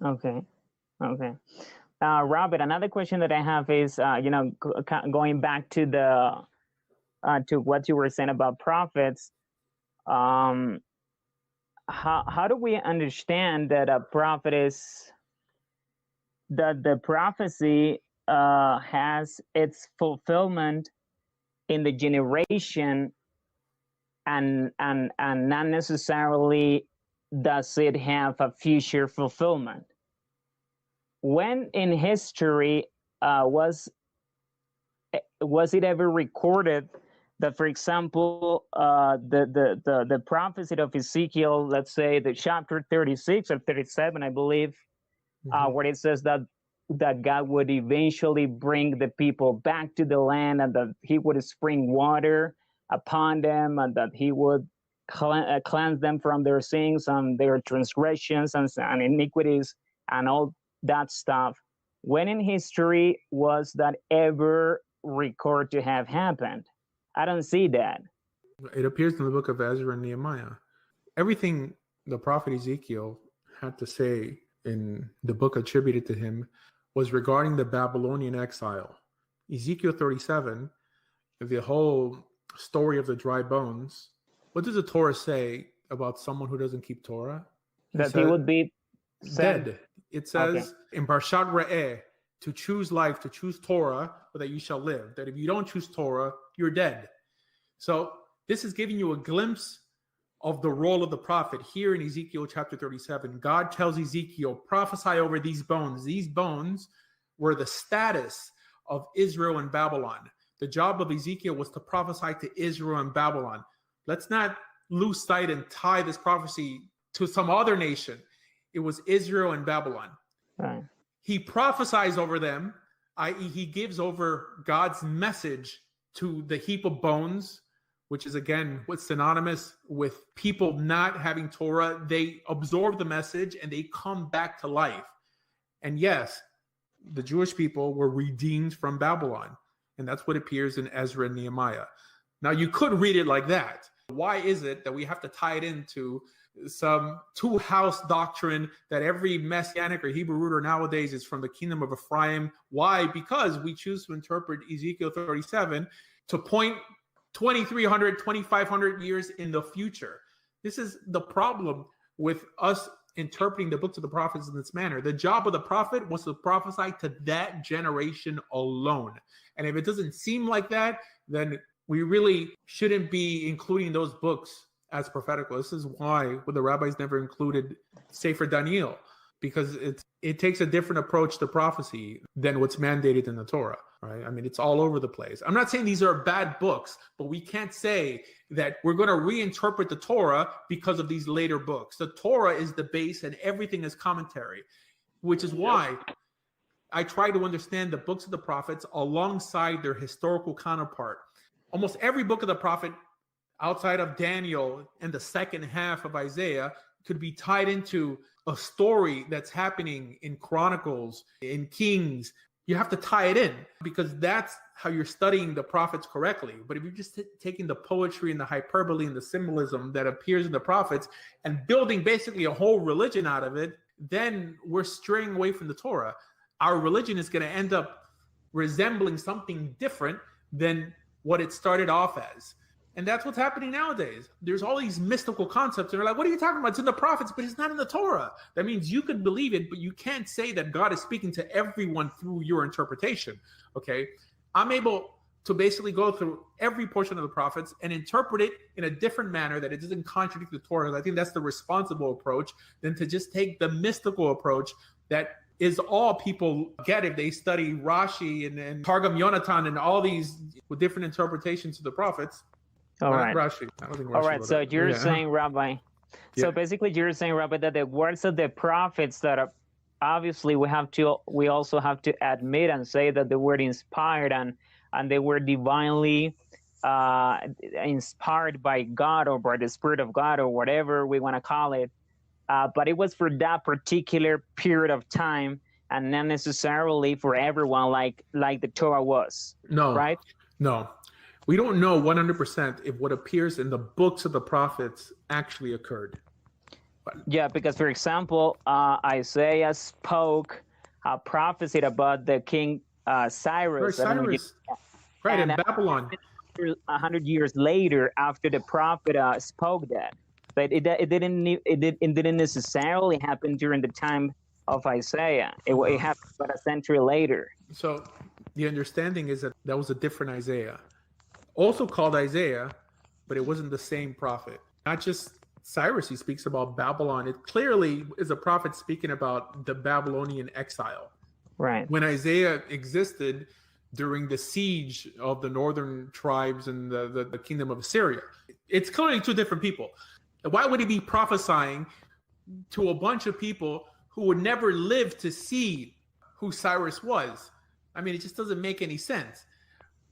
Okay. Okay. Robert, another question that I have is, going back to the to what you were saying about prophets. Um, how do we understand that a prophet is that the prophecy has its fulfillment in the generation, and not necessarily does it have a future fulfillment? When in history was it ever recorded that, for example, the prophecy of Ezekiel, let's say the chapter 36 or 37, I believe, where it says that God would eventually bring the people back to the land, and that He would spring water upon them, and that He would cleanse them from their sins and their transgressions and iniquities and all that stuff. When in history was that ever record to have happened? I don't see that. It appears in the book of Ezra and Nehemiah. Everything the prophet Ezekiel had to say in the book attributed to him was regarding the Babylonian exile. Ezekiel 37, the whole story of the dry bones. What does the Torah say about someone who doesn't keep Torah? That he would be dead. It says in Parshat Re'eh, to choose life, to choose Torah, but that you shall live. That if you don't choose Torah, you're dead. So this is giving you a glimpse of the role of the prophet here in Ezekiel chapter 37. God tells Ezekiel, prophesy over these bones. These bones were the status of Israel and Babylon. The job of Ezekiel was to prophesy to Israel and Babylon. Let's not lose sight and tie this prophecy to some other nation. It was Israel and Babylon. Right. He prophesies over them, i.e., he gives over God's message to the heap of bones, which is, again, what's synonymous with people not having Torah. They absorb the message and they come back to life. And yes, the Jewish people were redeemed from Babylon. And that's what appears in Ezra and Nehemiah. Now, you could read it like that. Why is it that we have to tie it into some two-house doctrine that every Messianic or Hebrew rooter nowadays is from the kingdom of Ephraim? Why? Because we choose to interpret Ezekiel 37 to point 2,300, 2,500 years in the future. This is the problem with us interpreting the books of the prophets in this manner. The job of the prophet was to prophesy to that generation alone. And if it doesn't seem like that, then we really shouldn't be including those books as prophetical. This is why the rabbis never included Sefer Daniel, because it takes a different approach to prophecy than what's mandated in the Torah, right? I mean, it's all over the place. I'm not saying these are bad books, but we can't say that we're going to reinterpret the Torah because of these later books. The Torah is the base and everything is commentary, which is why I try to understand the books of the prophets alongside their historical counterpart. Almost every book of the prophet outside of Daniel and the second half of Isaiah could be tied into a story that's happening in Chronicles, in Kings. You have to tie it in because that's how you're studying the prophets correctly. But if you're just taking the poetry and the hyperbole and the symbolism that appears in the prophets and building basically a whole religion out of it, then we're straying away from the Torah. Our religion is going to end up resembling something different than what it started off as. And that's what's happening nowadays. There's all these mystical concepts. And they're like, what are you talking about? It's in the prophets, but it's not in the Torah. That means you could believe it, but you can't say that God is speaking to everyone through your interpretation. Okay? I'm able to basically go through every portion of the prophets and interpret it in a different manner that it doesn't contradict the Torah. I think that's the responsible approach than to just take the mystical approach that is all people get if they study Rashi and Targum Yonatan and all these different interpretations of the prophets. All right. Rashi. I don't think Rashi. All right. So you're saying, Rabbi. So Yeah. basically, you're saying, Rabbi, that the words of the prophets that are obviously we also have to admit and say that they were inspired and they were divinely inspired by God or by the Spirit of God or whatever we want to call it. But it was for that particular period of time and not necessarily for everyone like the Torah was. No. Right? No. We don't know 100% if what appears in the books of the prophets actually occurred. Yeah, because for example, Isaiah spoke, prophesied about the king Cyrus. Right, I don't know, Cyrus. Right, and in Babylon. 100 years later, after the prophet spoke that, but it didn't necessarily happen during the time of Isaiah. It happened about a century later. So the understanding is that that was a different Isaiah, also called Isaiah, but it wasn't the same prophet. Not just Cyrus, he speaks about Babylon. It clearly is a prophet speaking about the Babylonian exile. Right. When Isaiah existed during the siege of the northern tribes and the kingdom of Assyria, it's clearly two different people. Why would he be prophesying to a bunch of people who would never live to see who Cyrus was? I mean, it just doesn't make any sense.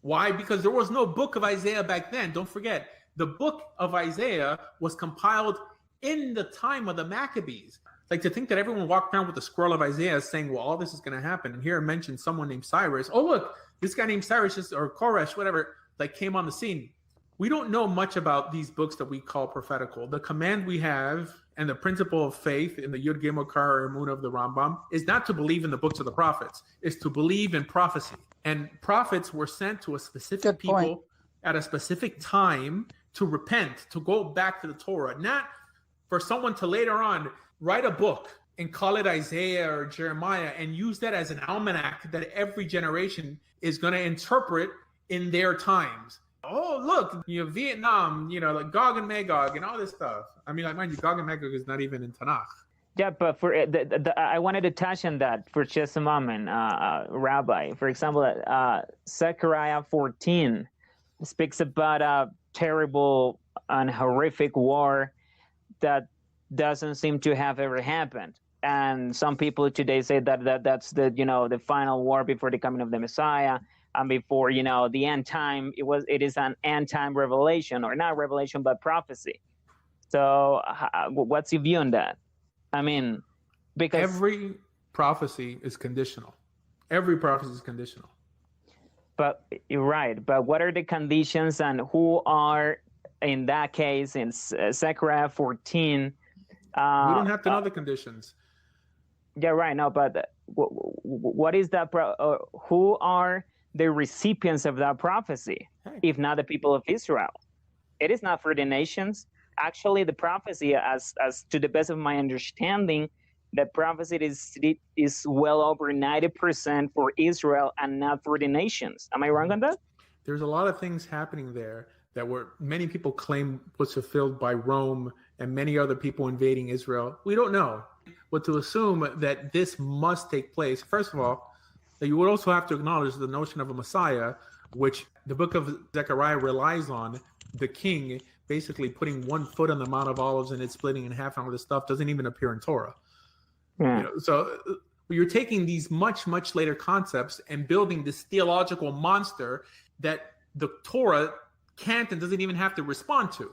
Why? Because there was no book of Isaiah back then. Don't forget, the book of Isaiah was compiled in the time of the Maccabees. Like, to think that everyone walked around with the scroll of Isaiah saying, well, all this is going to happen. And here I mentioned someone named Cyrus. Oh, look, this guy named Cyrus or Koresh, whatever, like came on the scene. We don't know much about these books that we call prophetical. The command we have and the principle of faith in the Yud Gimel Kar Emunah of the Rambam is not to believe in the books of the prophets. It's to believe in prophecy. And prophets were sent to a specific people at a specific time to repent, to go back to the Torah, not for someone to later on write a book and call it Isaiah or Jeremiah and use that as an almanac that every generation is going to interpret in their times. Oh, look, Vietnam, like Gog and Magog and all this stuff. I mean, like, mind you, Gog and Magog is not even in Tanakh. Yeah, but for I wanted to touch on that for just a moment, Rabbi. For example, Zechariah 14 speaks about a terrible and horrific war that doesn't seem to have ever happened. And some people today say that's the final war before the coming of the Messiah and before the end time. It is an end time revelation, or not revelation but prophecy. So what's your view on that? I mean, because every prophecy is conditional. Every prophecy is conditional. But you're right. But what are the conditions, and who are, in that case, in Zechariah 14? We don't have to know the conditions. Yeah, right. No, but what is that? Who are the recipients of that prophecy, if not the people of Israel? It is not for the nations. Actually, the prophecy, as to the best of my understanding, the prophecy is well over 90% for Israel and not for the nations. Am I wrong on that? There's a lot of things happening there that many people claim was fulfilled by Rome and many other people invading Israel. We don't know. But to assume that this must take place, first of all, you would also have to acknowledge the notion of a Messiah, which the book of Zechariah relies on, the king basically putting one foot on the Mount of Olives and it splitting in half, and all this stuff doesn't even appear in Torah. Yeah. So you're taking these much, much later concepts and building this theological monster that the Torah can't and doesn't even have to respond to,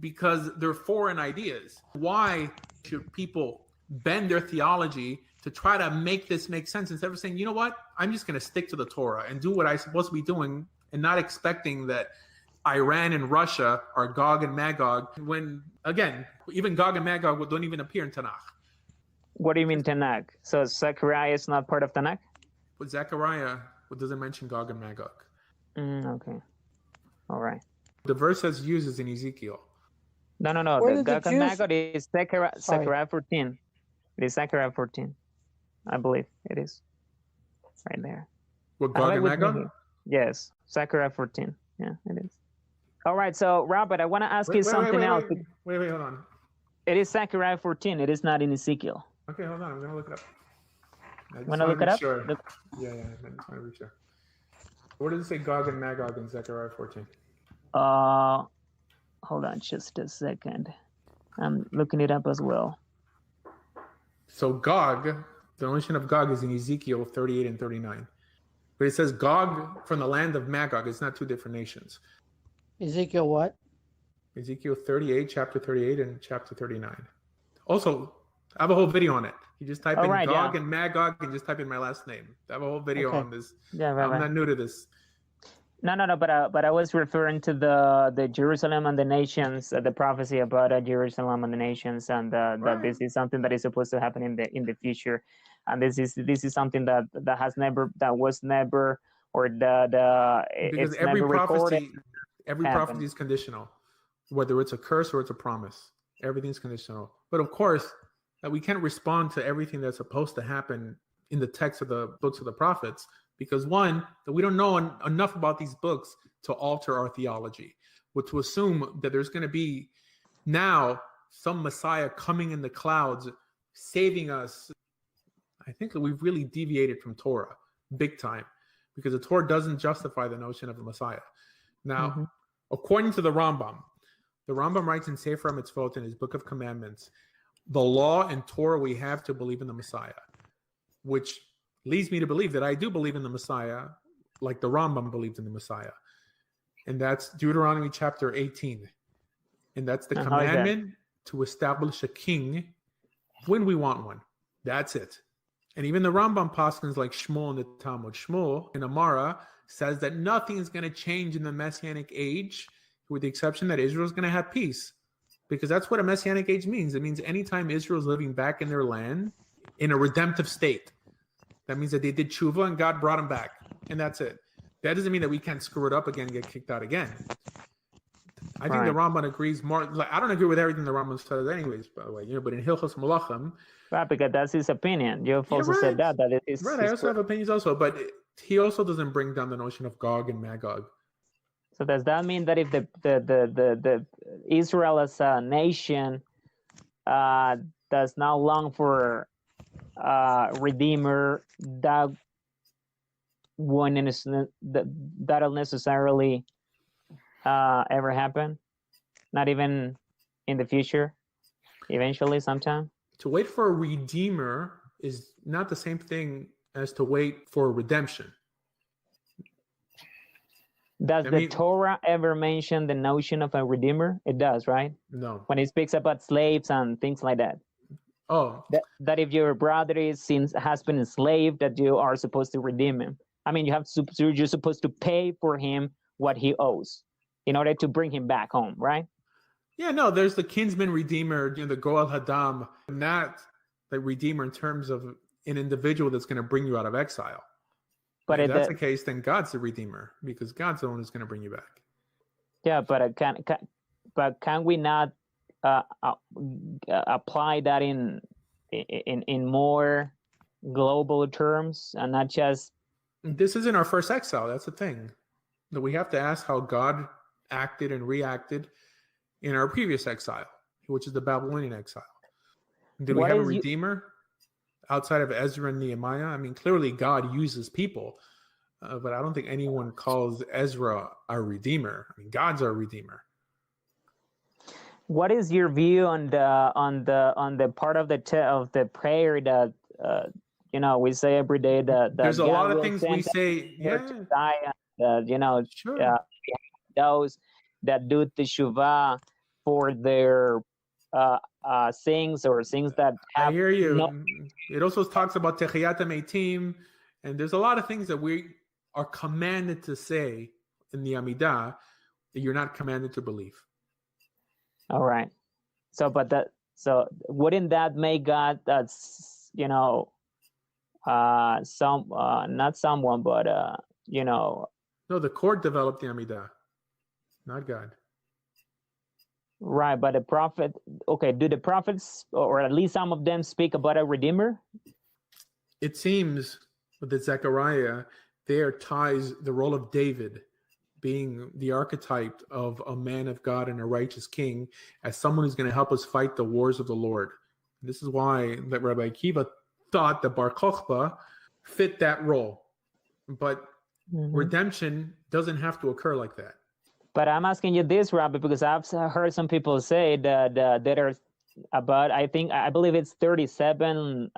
because they're foreign ideas. Why should people bend their theology to try to make this make sense instead of saying, you know what, I'm just going to stick to the Torah and do what I'm supposed to be doing, and not expecting that Iran and Russia are Gog and Magog, when, again, even Gog and Magog don't even appear in Tanakh. What do you mean Tanakh? So Zechariah is not part of Tanakh? But Zechariah doesn't mention Gog and Magog. Okay. All right. The verse that's used is in Ezekiel. No. The Gog and Magog is Zechariah 14. It is Zechariah 14. I believe it is. Right there. What, Gog and Magog? Yes. Zechariah 14. Yeah, it is. All right. So, Robert, I want to ask you something else. Wait, hold on. It is Zechariah 14. It is not in Ezekiel. Okay, hold on. I'm going to look it up. Want to look it up? Sure. Yeah, I just want to be sure. Where does it say Gog and Magog in Zechariah 14? Hold on just a second. I'm looking it up as well. So Gog, the notion of Gog is in Ezekiel 38 and 39. But it says Gog from the land of Magog. It's not two different nations. Ezekiel what? Ezekiel 38, chapter 38, and chapter 39. Also, I have a whole video on it. You just type in Gog and Magog and just type in my last name. I have a whole video on this. Yeah, right, I'm not new to this. No. But I was referring to the Jerusalem and the nations, the prophecy about Jerusalem and the nations, and that this is something that is supposed to happen in the future, and this is something that was never, or Because it's never recorded. every prophecy is conditional, whether it's a curse or it's a promise. Everything's conditional. But of course, we can't respond to everything that's supposed to happen in the text of the books of the prophets, because one, that we don't know enough about these books to alter our theology, but to assume that there's going to be now some Messiah coming in the clouds, saving us. I think that we've really deviated from Torah big time, because the Torah doesn't justify the notion of the Messiah. Now, according to the Rambam writes in Sefer HaMitzvot, in his Book of Commandments, the law and Torah we have to believe in the Messiah, which leads me to believe that I do believe in the Messiah, like the Rambam believed in the Messiah. And that's Deuteronomy chapter 18. And that's the commandment to establish a king when we want one. That's it. And even the Rambam paskins like Shmuel in the Talmud, Shmuel in Amara says that nothing is going to change in the Messianic age, with the exception that Israel is going to have peace. Because that's what a Messianic age means. It means anytime Israel is living back in their land in a redemptive state. That means that they did tshuva and God brought them back. And that's it. That doesn't mean that we can't screw it up again and get kicked out again. I think the Rambam agrees more. Like, I don't agree with everything the Rambam says anyways, by the way. But in Hilchos Malachim... Right, because that's his opinion. You've also said that it is... Right, I also have opinions also. But he also doesn't bring down the notion of Gog and Magog. So does that mean that if the Israel as a nation does not long for Redeemer, that'll necessarily ever happen? Not even in the future? Eventually, sometime? To wait for a Redeemer is not the same thing as to wait for redemption. Does the Torah ever mention the notion of a redeemer? It does, right? No. When it speaks about slaves and things like that. Oh. That if your brother has been enslaved, that you are supposed to redeem him. I mean, you're supposed to pay for him what he owes in order to bring him back home, right? Yeah, no, there's the kinsman redeemer, the Goel Hadam, not the redeemer in terms of an individual that's going to bring you out of exile. But if that's the case, then God's the redeemer, because God's the one who's going to bring you back. Yeah, but can we not apply that in more global terms and not just? This isn't our first exile. That's the thing. That we have to ask how God acted and reacted in our previous exile, which is the Babylonian exile. Did we have a redeemer outside of Ezra and Nehemiah? I mean, clearly God uses people, but I don't think anyone calls Ezra our redeemer. I mean, God's our redeemer. What is your view on the part of the prayer that we say every day that there's a God lot of things we say. Sure. Those that do teshuvah for their things or things that have. I hear you. It also talks about Techiyat HaMeitim, and there's a lot of things that we are commanded to say in the Amidah that you're not commanded to believe. All right. So wouldn't that make God that's not someone, but No, the court developed the Amidah, not God. Right, but the prophet, do the prophets, or at least some of them, speak about a redeemer? It seems that Zechariah there ties the role of David being the archetype of a man of God and a righteous king as someone who's going to help us fight the wars of the Lord. And this is why that Rabbi Akiva thought that Bar Kokhba fit that role. But redemption doesn't have to occur like that. But I'm asking you this, Rabbi, because I've heard some people say that there are about, I believe it's 37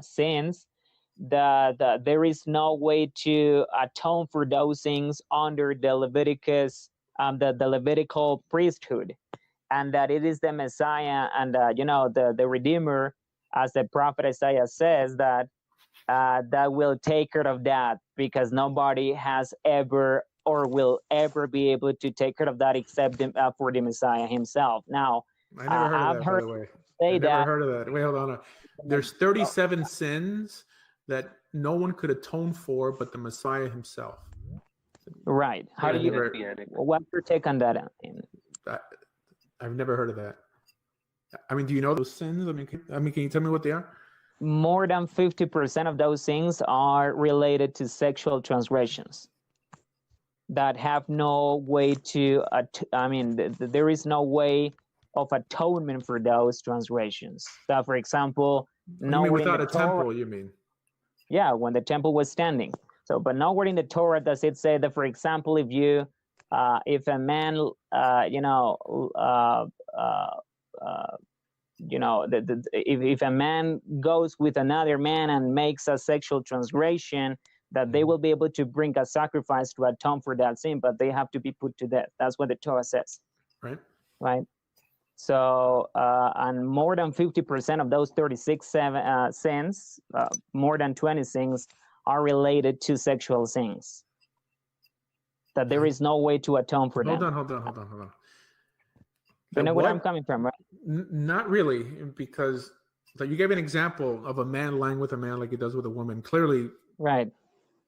sins, that there is no way to atone for those things under the Leviticus, the Levitical priesthood, and that it is the Messiah and the Redeemer, as the prophet Isaiah says, that will take care of that, because nobody has ever or will ever be able to take care of that except for the Messiah himself. Now, I never heard of I've that, heard by the way. say I never that. heard of that. Wait, hold on. There's 37 sins that no one could atone for but the Messiah himself. Right. How do you? What's your take on that? I've never heard of that. I mean, do you know those sins? I mean, can you tell me what they are? More than 50% of those things are related to sexual transgressions that have no way to. There is no way of atonement for those transgressions. So, for example, You mean without a temple? You mean? Yeah, when the temple was standing. So, but nowhere in the Torah does it say that, for example, if a man, if a man goes with another man and makes a sexual transgression, that they will be able to bring a sacrifice to atone for that sin, but they have to be put to death. That's what the Torah says. Right. So, and more than 50% of those 36 sins, more than 20 sins, are related to sexual sins. That there is no way to atone for them. Hold on. You know where I'm coming from, right? Not really, because you gave an example of a man lying with a man like he does with a woman. Clearly, right.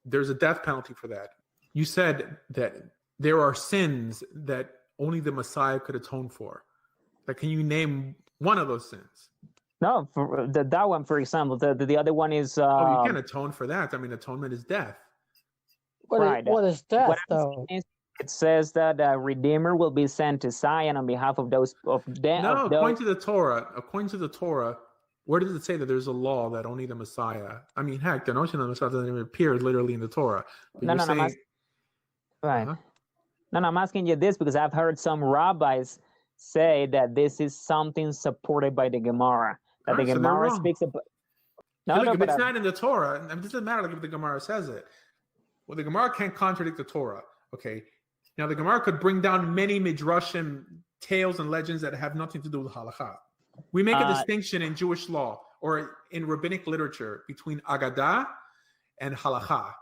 There's a death penalty for that. You said that there are sins that only the Messiah could atone for. Like, can you name one of those sins? No, for that one, for example. The other one is. You can't atone for that. I mean, atonement is death. What is death, though? It says that a redeemer will be sent to Zion on behalf of those of them. No, according to the Torah, where does it say that there's a law that only the Messiah? I mean, heck, the notion of the Messiah doesn't even appear literally in the Torah. No, I'm asking you this because I've heard some rabbis say that this is something supported by the Gemara. That the Gemara speaks about. It's not in the Torah. I mean, it doesn't matter if the Gemara says it. Well, the Gemara can't contradict the Torah. Okay. Now, the Gemara could bring down many midrashim tales and legends that have nothing to do with halakha. We make a distinction in Jewish law or in rabbinic literature between agadah and halakha.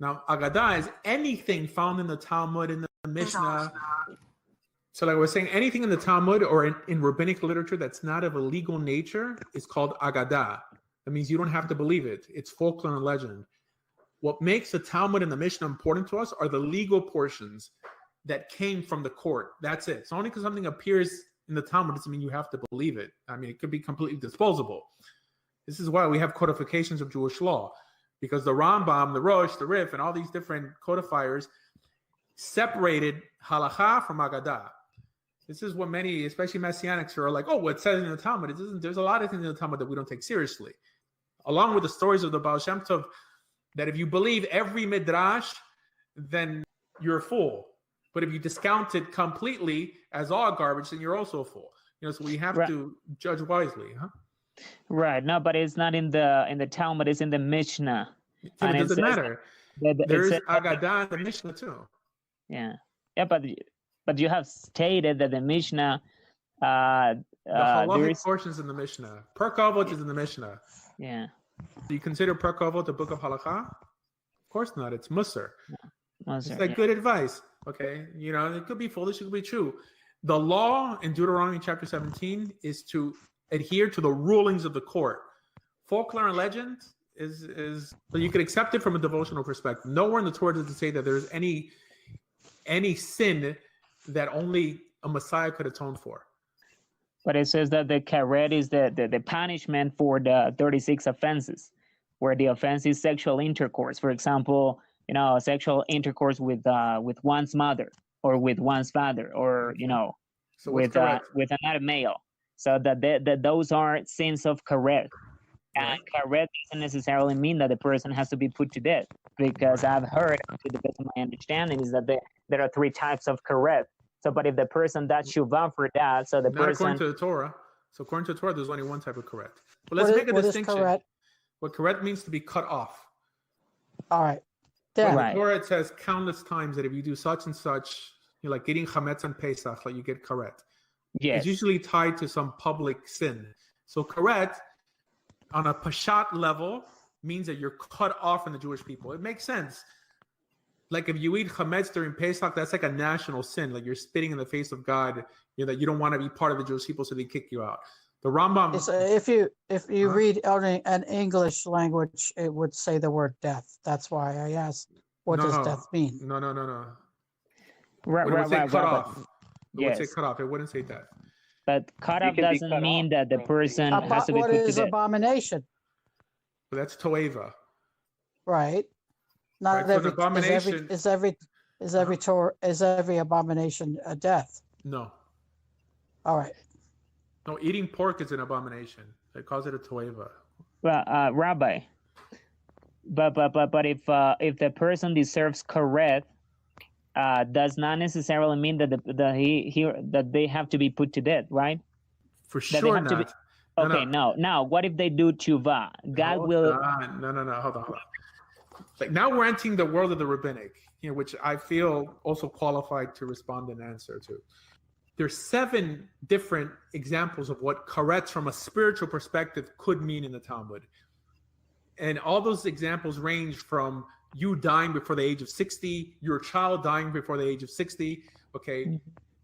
Now, agadah is anything found in the Talmud, in the Mishnah. So like I was saying, anything in the Talmud or in rabbinic literature that's not of a legal nature is called agadah. That means you don't have to believe it. It's folklore and legend. What makes the Talmud and the Mishnah important to us are the legal portions that came from the court. That's it. So only because something appears in the Talmud doesn't mean you have to believe it. I mean, it could be completely disposable. This is why we have codifications of Jewish law, because the Rambam, the Rosh, the Rif, and all these different codifiers separated halakha from agadah. This is what many, especially Messianics, are like, oh, what it says in the Talmud. It doesn't. There's a lot of things in the Talmud that we don't take seriously. Along with the stories of the Baal Shem Tov, that if you believe every midrash, then you're a fool. But if you discount it completely as all garbage, then you're also a fool. So we have to judge wisely, huh? Right. No, but it's not in the Talmud. It's in the Mishnah. So it doesn't matter. There is Agadah in the Mishnah too. Yeah. Yeah, but you have stated that the Mishnah. The halachic portions in the Mishnah. Perkavot is in the Mishnah. Yeah. Do you consider Perkavot the book of halakha? Of course not. It's Musar. Yeah. It's like good advice. Okay, it could be foolish, it could be true. The law in Deuteronomy chapter 17 is to adhere to the rulings of the court. Folklore and legend is so you could accept it from a devotional perspective. Nowhere in the Torah does it say that there's any sin that only a Messiah could atone for. But it says that the karet is the punishment for the 36 offenses, where the offense is sexual intercourse. For example, sexual intercourse with one's mother or with one's father, or so with another male. So that those are sins of karet. And karet doesn't necessarily mean that the person has to be put to death, because I've heard, to the best of my understanding, is that there are 3 types of karet. So, but if the person does shuvah for that, so not according to the Torah. So according to the Torah, there's only one type of karet. But let's make a distinction. What karet means to be cut off. All right. In the Torah, it says countless times that if you do such and such, like getting chametz and Pesach, like you get karet. Yes. It's usually tied to some public sin. So karet, on a pashat level, means that you're cut off from the Jewish people. It makes sense. Like if you eat chametz during Pesach, that's like a national sin. Like you're spitting in the face of God. That you don't want to be part of the Jewish people, so they kick you out. The Rambam. If you read out in an English language, it would say the word death. That's why I asked, what does death mean? No. Right, It would say cut off. It would say Yes. cut off. It wouldn't say death. But cut off doesn't mean that the person has to be What put to is death. abomination? But that's toeva. Right. Not Right, so every an abomination. is every abomination a death? No. All right. No, eating pork is an abomination. They calls it a toeva. Well, Rabbi, but if the person deserves karet, does not necessarily mean that that they have to be put to death, right? For That they sure have to be- not. Okay, no. Now, what if they do tshuva? God will. No. Hold on. Like now we're entering the world of the rabbinic, which I feel also qualified to respond and answer to. There's 7 different examples of what karetz from a spiritual perspective could mean in the Talmud. And all those examples range from you dying before the age of 60, your child dying before the age of 60. Okay. Mm-hmm.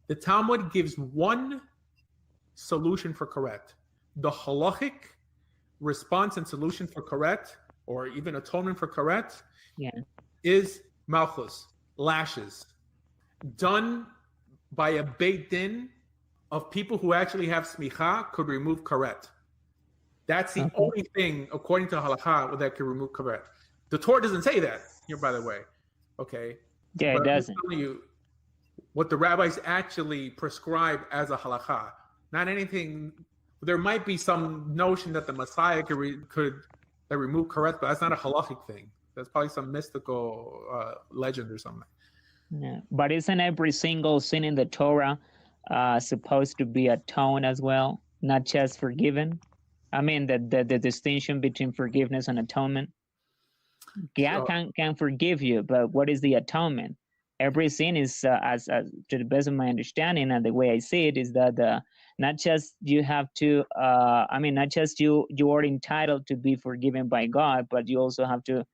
The Talmud gives one solution for karet. The halachic response and solution for karet, or even atonement for karet, is malchus, lashes, done by a beit din of people who actually have smicha could remove karet. That's the only thing, according to halakha, that can remove karet. The Torah doesn't say that here, by the way. Okay. Yeah, but it doesn't. I'm telling you what the rabbis actually prescribe as a halakha. Not anything. There might be some notion that the Messiah could remove karet, but that's not a halachic thing. That's probably some mystical legend or something. Yeah, but isn't every single sin in the Torah supposed to be atoned as well, not just forgiven? I mean, the distinction between forgiveness and atonement. God can forgive you, but what is the atonement? Every sin is, as to the best of my understanding and the way I see it, is that not just you have to, not just you are entitled to be forgiven by God, but you also have to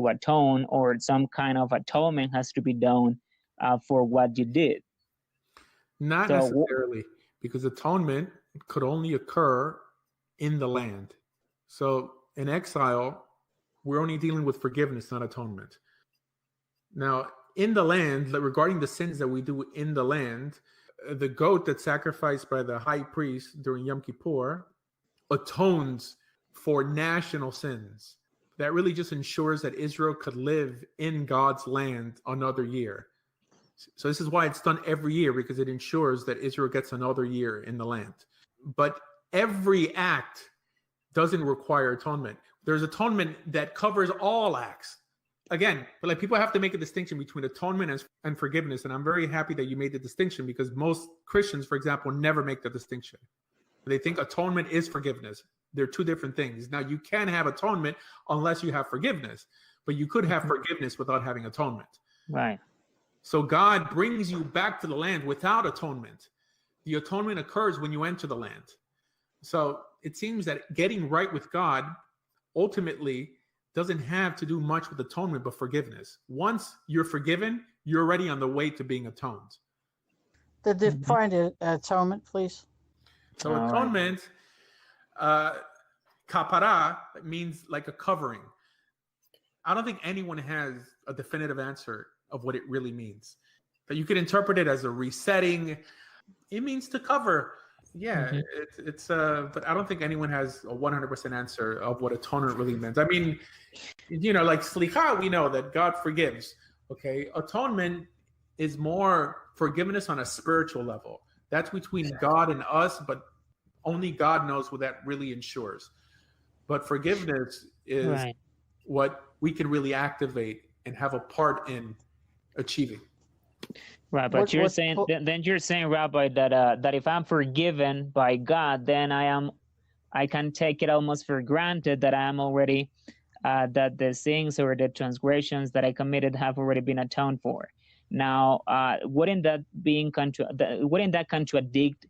atone, or some kind of atonement has to be done for what you did. Not necessarily, because atonement could only occur in the land. So in exile, we're only dealing with forgiveness, not atonement. Now, in the land, regarding the sins that we do in the land, the goat that's sacrificed by the high priest during Yom Kippur atones for national sins. That really just ensures that Israel could live in God's land another year. So this is why it's done every year, because it ensures that Israel gets another year in the land. But every act doesn't require atonement. There's atonement that covers all acts. Again, but like people have to make a distinction between atonement and forgiveness. And I'm very happy that you made the distinction, because most Christians, for example, never make the distinction. They think atonement is forgiveness. They're two different things. Now, you can have atonement unless you have forgiveness, but you could have forgiveness without having atonement. Right. So God brings you back to the land without atonement. The atonement occurs when you enter the land. So it seems that getting right with God ultimately doesn't have to do much with atonement, but forgiveness. Once you're forgiven, you're already on the way to being atoned. Define atonement, please. So atonement, kapara, means like a covering. I don't think anyone has a definitive answer of what it really means. But you could interpret it as a resetting. It means to cover. Yeah, it's but I don't think anyone has a 100% answer of what atonement really means. I mean, like slicha, we know that God forgives. Okay, atonement is more forgiveness on a spiritual level. That's between God and us, but only God knows what that really ensures. But forgiveness is what we can really activate and have a part in achieving. Right, but you're saying, Rabbi, that if I'm forgiven by God, then I can take it almost for granted that I am already that the sins or the transgressions that I committed have already been atoned for. Now, wouldn't that contradict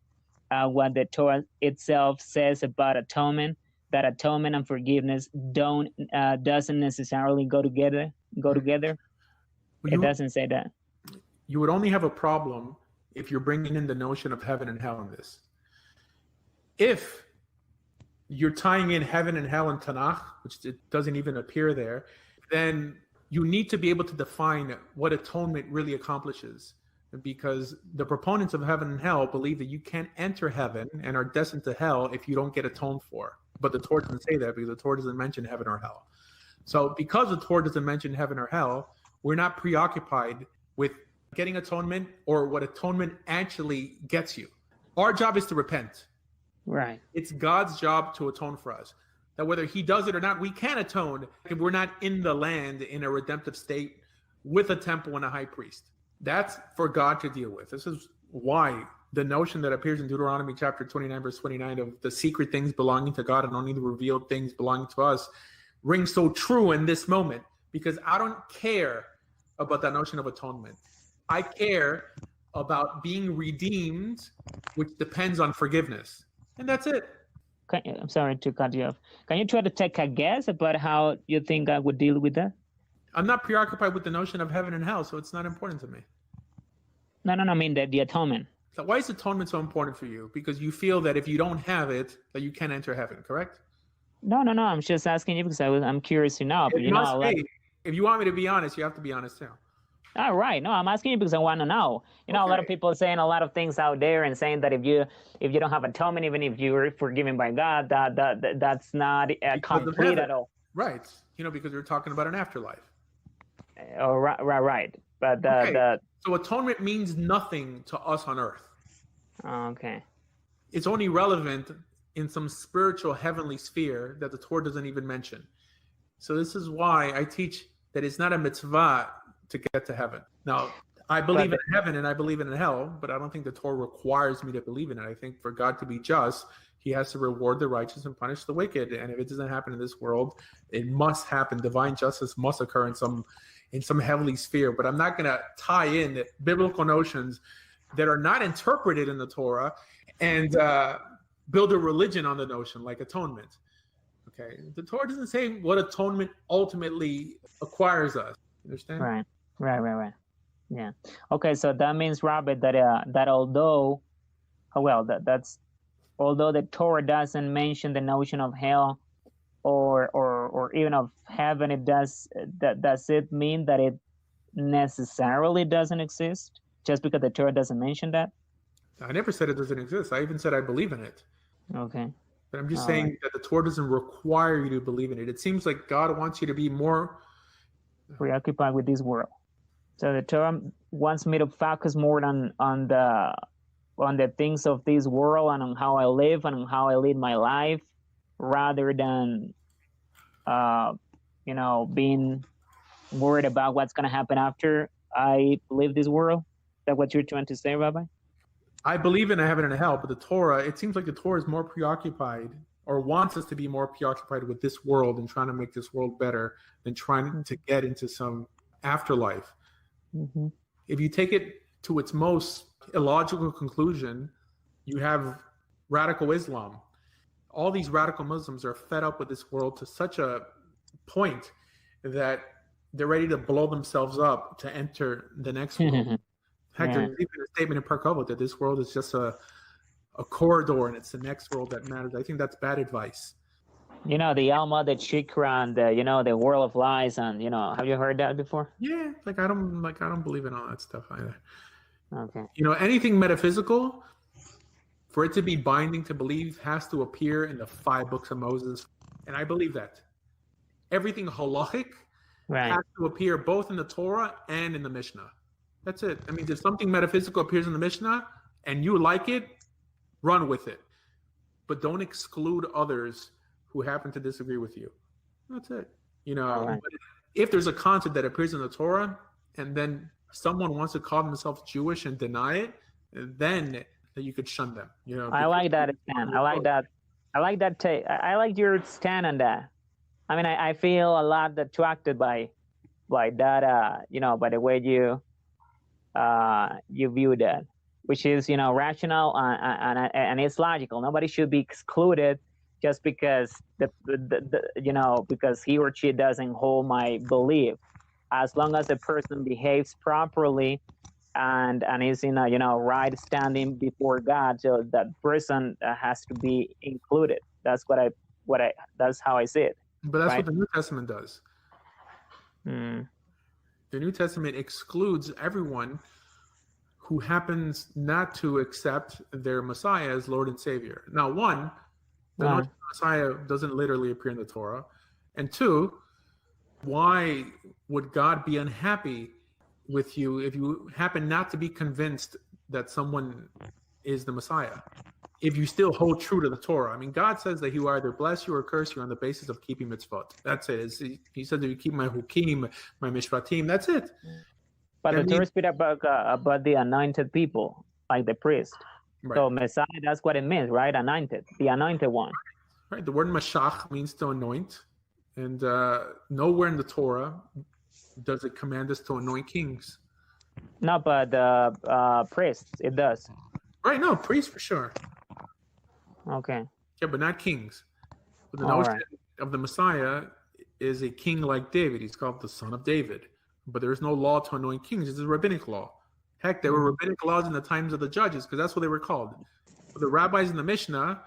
what the Torah itself says about atonement? That atonement and forgiveness doesn't necessarily go together. It doesn't say that. You would only have a problem if you're bringing in the notion of heaven and hell in this. If you're tying in heaven and hell in Tanakh, which it doesn't even appear there, then you need to be able to define what atonement really accomplishes. Because the proponents of heaven and hell believe that you can't enter heaven and are destined to hell if you don't get atoned for. But the Torah doesn't say that, because the Torah doesn't mention heaven or hell. So because the Torah doesn't mention heaven or hell, we're not preoccupied with getting atonement or what atonement actually gets you. Our job is to repent. Right. It's God's job to atone for us. That whether he does it or not, we can atone if we're not in the land in a redemptive state with a temple and a high priest. That's for God to deal with. This is why the notion that appears in Deuteronomy chapter 29, verse 29 of the secret things belonging to God and only the revealed things belonging to us rings so true in this moment, because I don't care about that notion of atonement. I care about being redeemed, which depends on forgiveness. And that's it. I'm sorry to cut you off. Can you try to take a guess about how you think God would deal with that? I'm not preoccupied with the notion of heaven and hell, so it's not important to me. No, I mean the atonement. So why is atonement so important for you? Because you feel that if you don't have it, that you can't enter heaven, correct? No. I'm just asking you because I'm curious to know. But It must be. If you want me to be honest, you have to be honest too. All right. No, I'm asking you because I want to know. A lot of people saying a lot of things out there and saying that if you don't have atonement, even if you're forgiven by God, that's not complete at all. Right. Because we're talking about an afterlife. Oh, right. But so atonement means nothing to us on earth. Okay. It's only relevant in some spiritual heavenly sphere that the Torah doesn't even mention. So this is why I teach that it's not a mitzvah to get to heaven. Now, I believe in heaven and I believe in hell, but I don't think the Torah requires me to believe in it. I think for God to be just, he has to reward the righteous and punish the wicked. And if it doesn't happen in this world, it must happen. Divine justice must occur in some heavenly sphere. But I'm not going to tie in biblical notions that are not interpreted in the Torah and build a religion on the notion like atonement. Okay, the Torah doesn't say what atonement ultimately acquires us. You understand? Right. Yeah. Okay, so that means, Robert, that although the Torah doesn't mention the notion of hell or even of heaven, does it mean that it necessarily doesn't exist just because the Torah doesn't mention that? I never said it doesn't exist. I even said I believe in it. Okay. But I'm just saying that the Torah doesn't require you to believe in it. It seems like God wants you to be more preoccupied with this world. So the Torah wants me to focus more on the things of this world and on how I live and on how I lead my life, rather than being worried about what's going to happen after I leave this world. Is that what you're trying to say, Rabbi? I believe in a heaven and a hell, but the Torah, it seems like the Torah is more preoccupied or wants us to be more preoccupied with this world and trying to make this world better than trying to get into some afterlife. Mm-hmm. If you take it to its most illogical conclusion, you have radical Islam. All these radical Muslims are fed up with this world to such a point that they're ready to blow themselves up to enter the next world. In fact, there's even a statement in Parkovot that this world is just a corridor and it's the next world that matters. I think that's bad advice. The Alma, the Chikra, and the world of lies, and have you heard that before? Yeah, I don't believe in all that stuff either. Okay. Anything metaphysical, for it to be binding to believe, has to appear in the 5 books of Moses, and I believe that. Everything halachic has to appear both in the Torah and in the Mishnah. That's it. I mean, if something metaphysical appears in the Mishnah and you like it, run with it. But don't exclude others who happen to disagree with you. That's it. But if there's a concept that appears in the Torah and then someone wants to call themselves Jewish and deny it, then you could shun them. I like that stand. I like that. I like that take. I like your stand on that. I mean, I feel a lot attracted by that. By the way you view that, which is rational and it's logical. Nobody should be excluded just because because he or she doesn't hold my belief. as long as the person behaves properly and is in a right standing before God, so that person has to be included. That's that's how I see it. But that's right? what the New Testament does. Mm. The New Testament excludes everyone who happens not to accept their Messiah as Lord and Savior. Now, one, the Messiah doesn't literally appear in the Torah. And two, why would God be unhappy with you if you happen not to be convinced that someone is the Messiah? If you still hold true to the Torah. I mean, God says that he will either bless you or curse you on the basis of keeping mitzvot. That's it. He said that you keep my hukim, my mishpatim. That's it. But the Torah speaks about the anointed people, like the priest. Right. So Messiah, that's what it means, right? Anointed, the anointed one. Right. The word mashach means to anoint. And nowhere in the Torah does it command us to anoint kings. No, but priests, it does. Right, no, priests for sure. Okay. Yeah, but not kings. But the notion of the Messiah is a king like David. He's called the son of David. But there is no law to anoint kings. It's a rabbinic law. Heck, there were rabbinic laws in the times of the judges, because that's what they were called. The rabbis in the Mishnah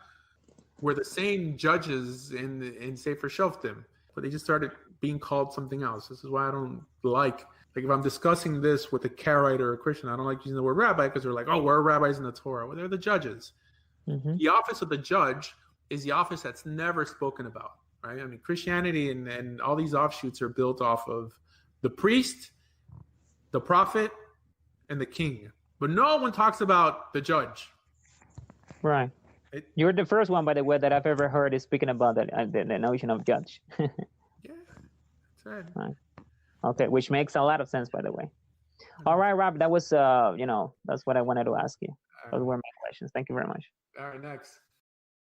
were the same judges in Sefer Shoftim, but they just started being called something else. This is why I don't like if I'm discussing this with a Karaite or a Christian, I don't like using the word rabbi, because they're like, oh, we're rabbis in the Torah. Well, they're the judges. Mm-hmm. The office of the judge is the office that's never spoken about, right? I mean, Christianity and all these offshoots are built off of the priest, the prophet, and the king. But no one talks about the judge. Right. You're the first one, by the way, that I've ever heard is speaking about the notion of judge. Yeah, that's right. Right. Okay, which makes a lot of sense, by the way. All right, Rob, that was, that's what I wanted to ask you. Those were my questions. Thank you very much. All right, next.